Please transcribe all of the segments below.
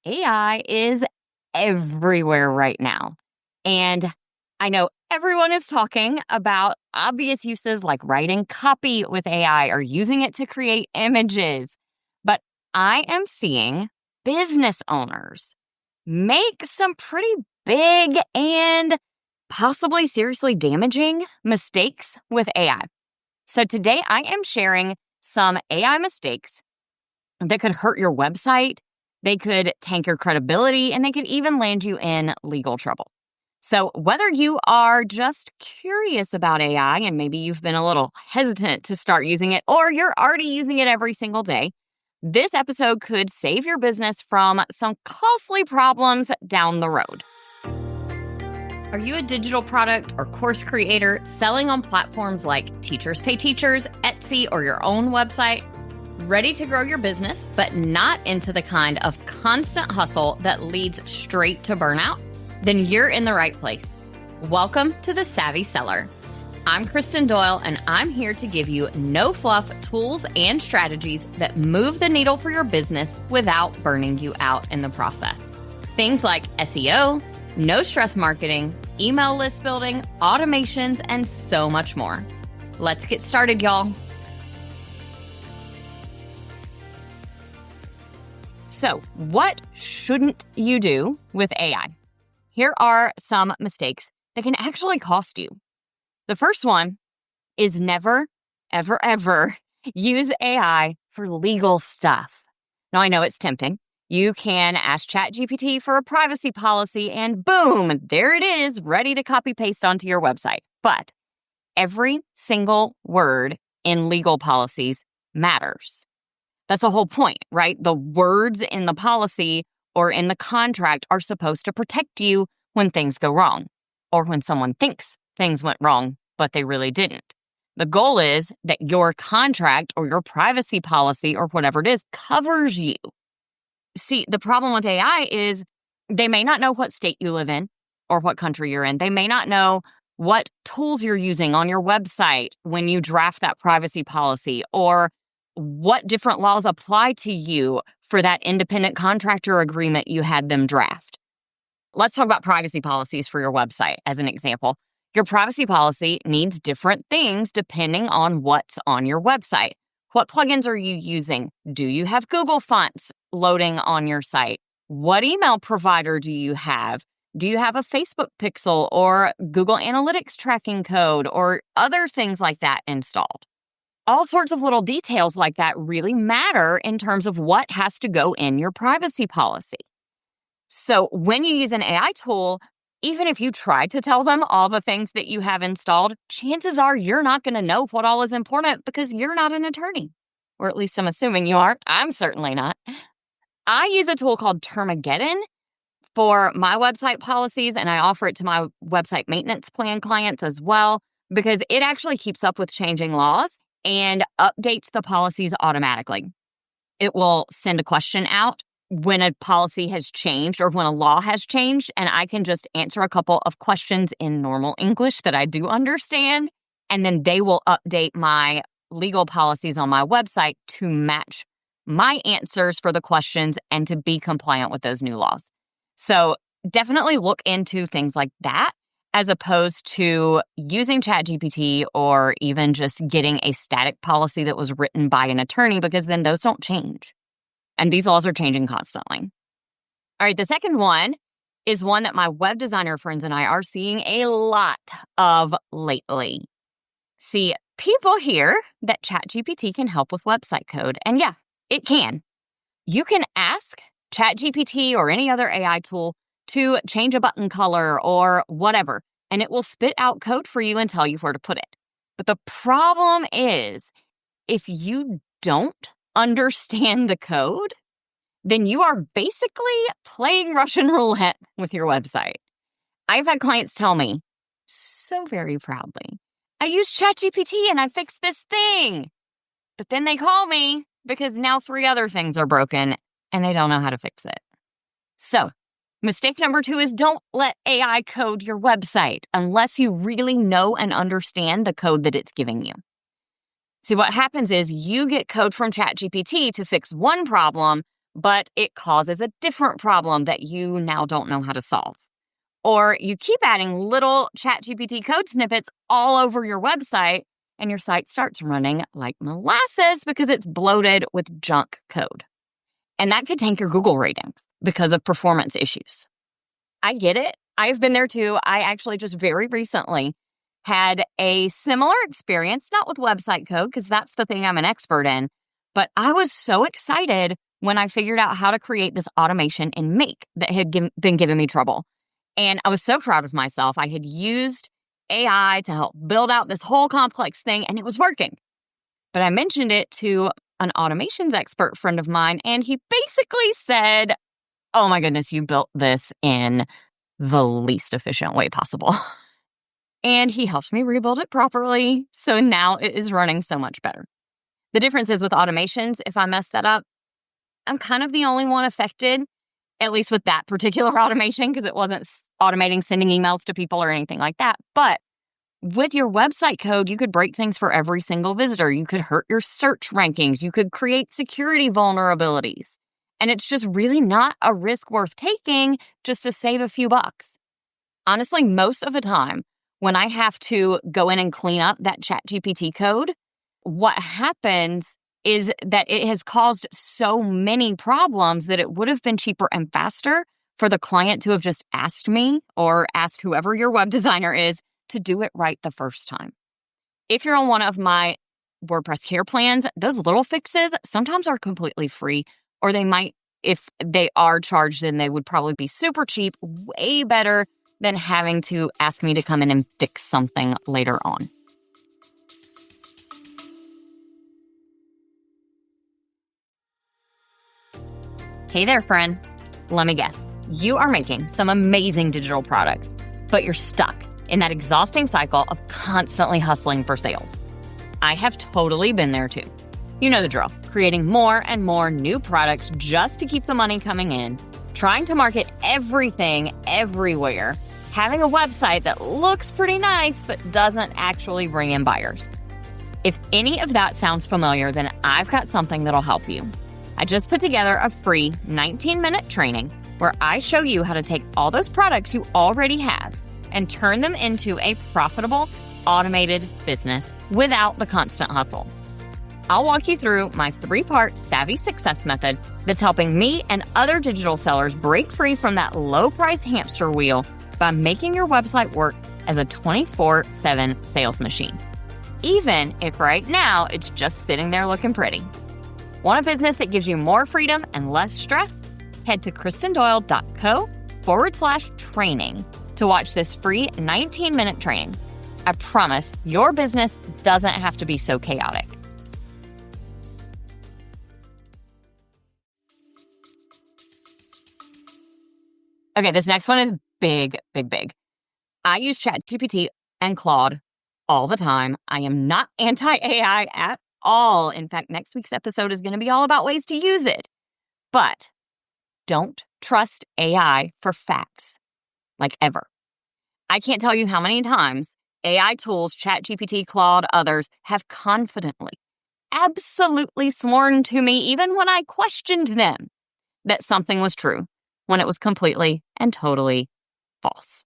AI is everywhere right now. And I know everyone is talking about obvious uses like writing copy with AI or using it to create images. But I am seeing business owners make some pretty big and possibly seriously damaging mistakes with AI. So today I am sharing some AI mistakes that could hurt your website, they could tank your credibility, and they could even land you in legal trouble. So whether you are just curious about AI and maybe you've been a little hesitant to start using it, or you're already using it every single day, this episode could save your business from some costly problems down the road. Are you a digital product or course creator selling on platforms like Teachers Pay Teachers, Etsy, or your own website? Ready to grow your business, but not into the kind of constant hustle that leads straight to burnout? Then you're in the right place. Welcome to The Savvy Seller. I'm Kristen Doyle, and I'm here to give you no-fluff tools and strategies that move the needle for your business without burning you out in the process. Things like SEO, no-stress marketing, email list building, automations, and so much more. Let's get started, y'all. So, what shouldn't you do with AI? Here are some mistakes that can actually cost you. The first one is never, ever, ever use AI for legal stuff. Now, I know it's tempting. You can ask ChatGPT for a privacy policy and boom, there it is, ready to copy paste onto your website. But every single word in legal policies matters. That's the whole point, right? The words in the policy or in the contract are supposed to protect you when things go wrong or when someone thinks things went wrong, but they really didn't. The goal is that your contract or your privacy policy or whatever it is covers you. See, the problem with AI is they may not know what state you live in or what country you're in. They may not know what tools you're using on your website when you draft that privacy policy or what different laws apply to you for that independent contractor agreement you had them draft. Let's talk about privacy policies for your website as an example. Your privacy policy needs different things depending on what's on your website. What plugins are you using? Do you have Google fonts loading on your site? What email provider do you have? Do you have a Facebook pixel or Google Analytics tracking code or other things like that installed? All sorts of little details like that really matter in terms of what has to go in your privacy policy. So when you use an AI tool, even if you try to tell them all the things that you have installed, chances are you're not going to know what all is important because you're not an attorney. Or at least I'm assuming you aren't. I'm certainly not. I use a tool called Termageddon for my website policies, and I offer it to my website maintenance plan clients as well because it actually keeps up with changing laws and updates the policies automatically. It will send a question out when a policy has changed or when a law has changed, and I can just answer a couple of questions in normal English that I do understand, and then they will update my legal policies on my website to match my answers for the questions and to be compliant with those new laws. So definitely look into things like that as opposed to using ChatGPT or even just getting a static policy that was written by an attorney, because then those don't change. And these laws are changing constantly. All right, the second one is one that my web designer friends and I are seeing a lot of lately. See, people hear that ChatGPT can help with website code. And yeah, it can. You can ask ChatGPT or any other AI tool to change a button color or whatever, and it will spit out code for you and tell you where to put it. But the problem is, if you don't understand the code, then you are basically playing Russian roulette with your website. I've had clients tell me so very proudly, I used ChatGPT and I fixed this thing. But then they call me because now 3 other things are broken and they don't know how to fix it. So, mistake number 2 is don't let AI code your website unless you really know and understand the code that it's giving you. See, what happens is you get code from ChatGPT to fix one problem, but it causes a different problem that you now don't know how to solve. Or you keep adding little ChatGPT code snippets all over your website, and your site starts running like molasses because it's bloated with junk code. And that could tank your Google ratings because of performance issues. I get it. I've been there too. I actually just very recently had a similar experience, not with website code, because that's the thing I'm an expert in, but I was so excited when I figured out how to create this automation in Make that had been giving me trouble. And I was so proud of myself. I had used AI to help build out this whole complex thing, and it was working. But I mentioned it to an automations expert friend of mine, and he basically said, "Oh my goodness, you built this in the least efficient way possible." And he helped me rebuild it properly, so now it is running so much better. The difference is with automations, if I mess that up, I'm kind of the only one affected, at least with that particular automation, because it wasn't automating sending emails to people or anything like that. But with your website code, you could break things for every single visitor. You could hurt your search rankings. You could create security vulnerabilities. And it's just really not a risk worth taking just to save a few bucks. Honestly, most of the time, when I have to go in and clean up that ChatGPT code, what happens is that it has caused so many problems that it would have been cheaper and faster for the client to have just asked me or asked whoever your web designer is to do it right the first time. If you're on one of my WordPress care plans, those little fixes sometimes are completely free, or they might, if they are charged, then they would probably be super cheap, way better than having to ask me to come in and fix something later on. Hey there, friend. Let me guess. You are making some amazing digital products, but you're stuck in that exhausting cycle of constantly hustling for sales. I have totally been there too. You know the drill. Creating more and more new products just to keep the money coming in, trying to market everything everywhere, having a website that looks pretty nice but doesn't actually bring in buyers. If any of that sounds familiar, then I've got something that'll help you. I just put together a free 19-minute training where I show you how to take all those products you already have and turn them into a profitable, automated business without the constant hustle. I'll walk you through my 3-part Savvy Success method that's helping me and other digital sellers break free from that low-price hamster wheel by making your website work as a 24/7 sales machine, even if right now it's just sitting there looking pretty. Want a business that gives you more freedom and less stress? Head to kristendoyle.co/training to watch this free 19-minute training. I promise your business doesn't have to be so chaotic. Okay, this next one is big, big, big. I use ChatGPT and Claude all the time. I am not anti-AI at all. In fact, next week's episode is going to be all about ways to use it. But don't trust AI for facts, like ever. I can't tell you how many times AI tools, ChatGPT, Claude, others, have confidently, absolutely sworn to me, even when I questioned them, that something was true when it was completely and totally false.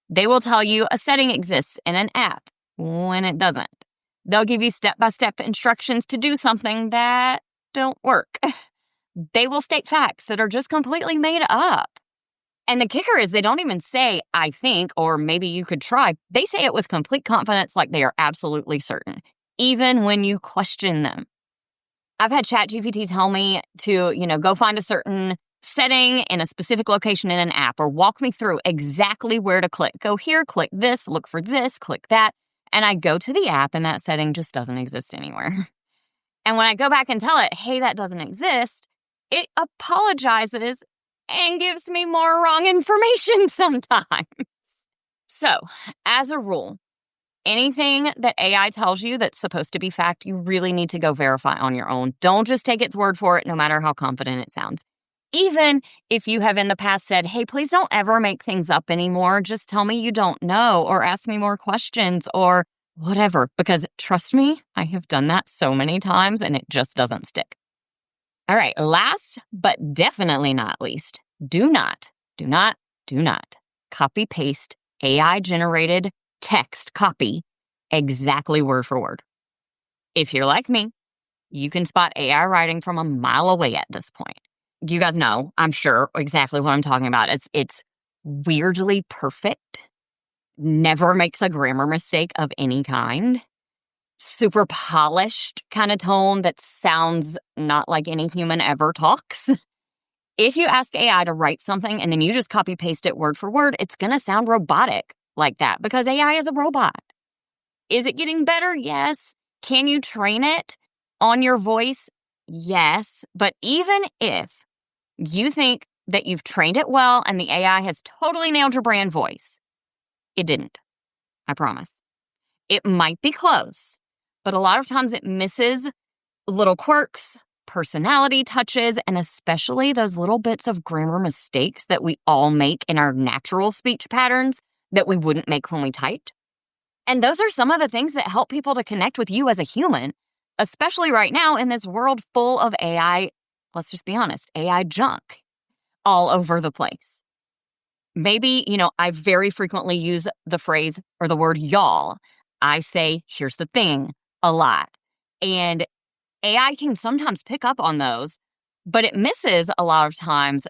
They will tell you a setting exists in an app when it doesn't. They'll give you step-by-step instructions to do something that don't work. They will state facts that are just completely made up. And the kicker is they don't even say, "I think," or "maybe you could try." They say it with complete confidence, like they are absolutely certain, even when you question them. I've had ChatGPT tell me to, go find a certain setting in a specific location in an app, or walk me through exactly where to click. Go here, click this, look for this, click that. And I go to the app and that setting just doesn't exist anywhere. And when I go back and tell it, "Hey, that doesn't exist," it apologizes and gives me more wrong information sometimes. So, as a rule, anything that AI tells you that's supposed to be fact, you really need to go verify on your own. Don't just take its word for it, no matter how confident it sounds. Even if you have in the past said, "Hey, please don't ever make things up anymore. Just tell me you don't know, or ask me more questions," or whatever. Because trust me, I have done that so many times and it just doesn't stick. All right, last but definitely not least, do not copy paste AI generated text copy exactly word for word. If you're like me, you can spot AI writing from a mile away at this point. You guys know, I'm sure, exactly what I'm talking about. It's weirdly perfect, never makes a grammar mistake of any kind, super polished kind of tone that sounds not like any human ever talks. If you ask AI to write something and then you just copy paste it word for word, it's going to sound robotic like that because AI is a robot. Is it getting better? Yes. Can you train it on your voice? Yes. But even if you think that you've trained it well and the AI has totally nailed your brand voice, it didn't. I promise. It might be close, but a lot of times it misses little quirks, personality touches, and especially those little bits of grammar mistakes that we all make in our natural speech patterns that we wouldn't make when we typed. And those are some of the things that help people to connect with you as a human, especially right now in this world full of AI, let's just be honest, AI junk all over the place. Maybe, I very frequently use the phrase or the word y'all. I say, here's the thing a lot. And AI can sometimes pick up on those, but it misses a lot of times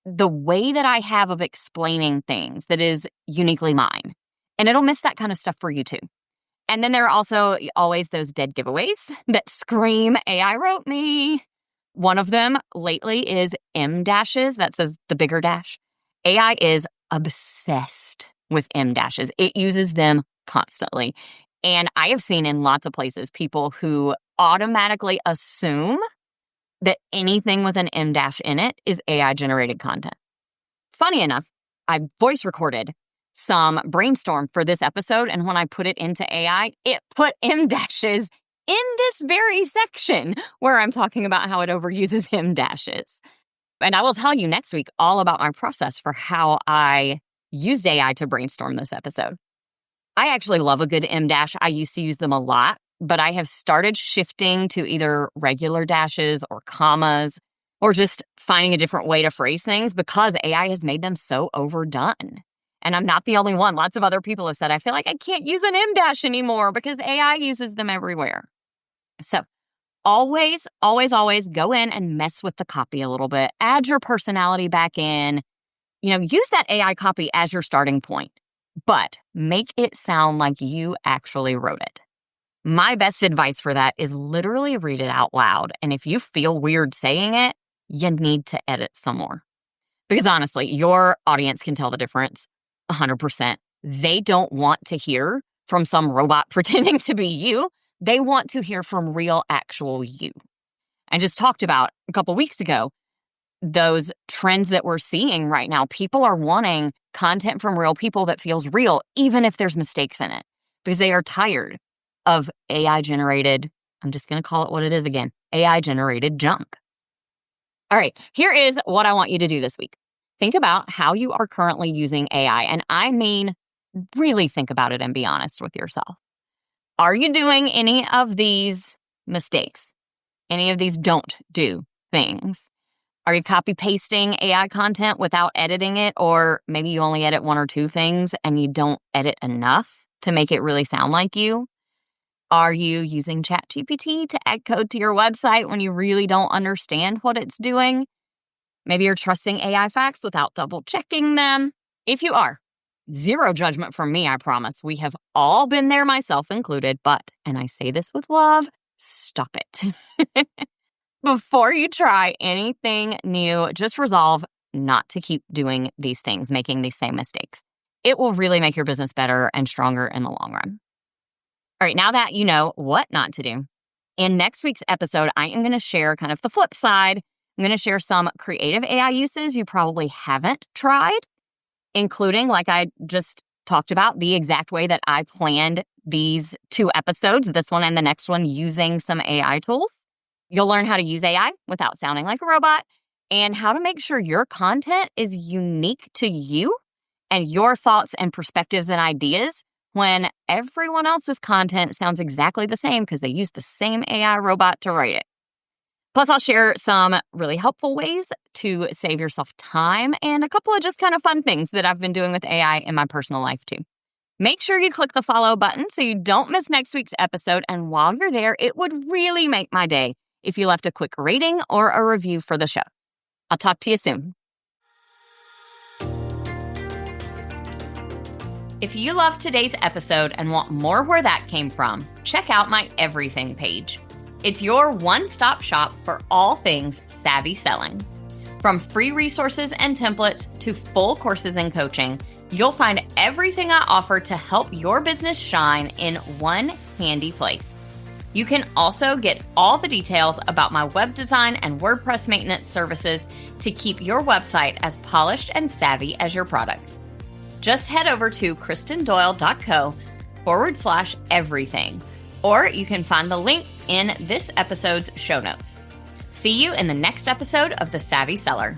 the way that I have of explaining things that is uniquely mine. And it'll miss that kind of stuff for you too. And then there are also always those dead giveaways that scream, AI wrote me. One of them lately is M dashes. That's the bigger dash. AI is obsessed with M dashes. It uses them constantly. And I have seen in lots of places people who automatically assume that anything with an M dash in it is AI generated content. Funny enough, I voice recorded some brainstorm for this episode, and when I put it into AI, it put M dashes in this very section where I'm talking about how it overuses M dashes. And I will tell you next week all about my process for how I used AI to brainstorm this episode. I actually love a good M dash. I used to use them a lot, but I have started shifting to either regular dashes or commas or just finding a different way to phrase things because AI has made them so overdone. And I'm not the only one. Lots of other people have said, I feel like I can't use an M dash anymore because AI uses them everywhere. So always go in and mess with the copy a little bit. Add your personality back in. Use that AI copy as your starting point, but make it sound like you actually wrote it. My best advice for that is literally read it out loud. And if you feel weird saying it, you need to edit some more. Because honestly, your audience can tell the difference 100%. They don't want to hear from some robot pretending to be you. They want to hear from real, actual you. I just talked about a couple weeks ago those trends that we're seeing right now. People are wanting content from real people that feels real, even if there's mistakes in it, because they are tired of AI-generated, I'm just going to call it what it is again, AI-generated junk. All right, here is what I want you to do this week. Think about how you are currently using AI, and I mean really think about it and be honest with yourself. Are you doing any of these mistakes? Any of these don't do things? Are you copy-pasting AI content without editing it? Or maybe you only edit one or two things and you don't edit enough to make it really sound like you? Are you using ChatGPT to add code to your website when you really don't understand what it's doing? Maybe you're trusting AI facts without double-checking them. If you are, zero judgment from me, I promise. We have all been there, myself included, but, and I say this with love, stop it. Before you try anything new, just resolve not to keep doing these things, making these same mistakes. It will really make your business better and stronger in the long run. All right, now that you know what not to do, in next week's episode, I am going to share kind of the flip side. I'm going to share some creative AI uses you probably haven't tried, including, like I just talked about, the exact way that I planned these two episodes, this one and the next one, using some AI tools. You'll learn how to use AI without sounding like a robot and how to make sure your content is unique to you and your thoughts and perspectives and ideas when everyone else's content sounds exactly the same because they use the same AI robot to write it. Plus, I'll share some really helpful ways to save yourself time and a couple of just kind of fun things that I've been doing with AI in my personal life too. Make sure you click the follow button so you don't miss next week's episode. And while you're there, it would really make my day if you left a quick rating or a review for the show. I'll talk to you soon. If you loved today's episode and want more where that came from, check out my everything page. It's your one-stop shop for all things savvy selling. From free resources and templates to full courses and coaching, you'll find everything I offer to help your business shine in one handy place. You can also get all the details about my web design and WordPress maintenance services to keep your website as polished and savvy as your products. Just head over to kristendoyle.co/everything, or you can find the link in this episode's show notes. See you in the next episode of The Savvy Seller.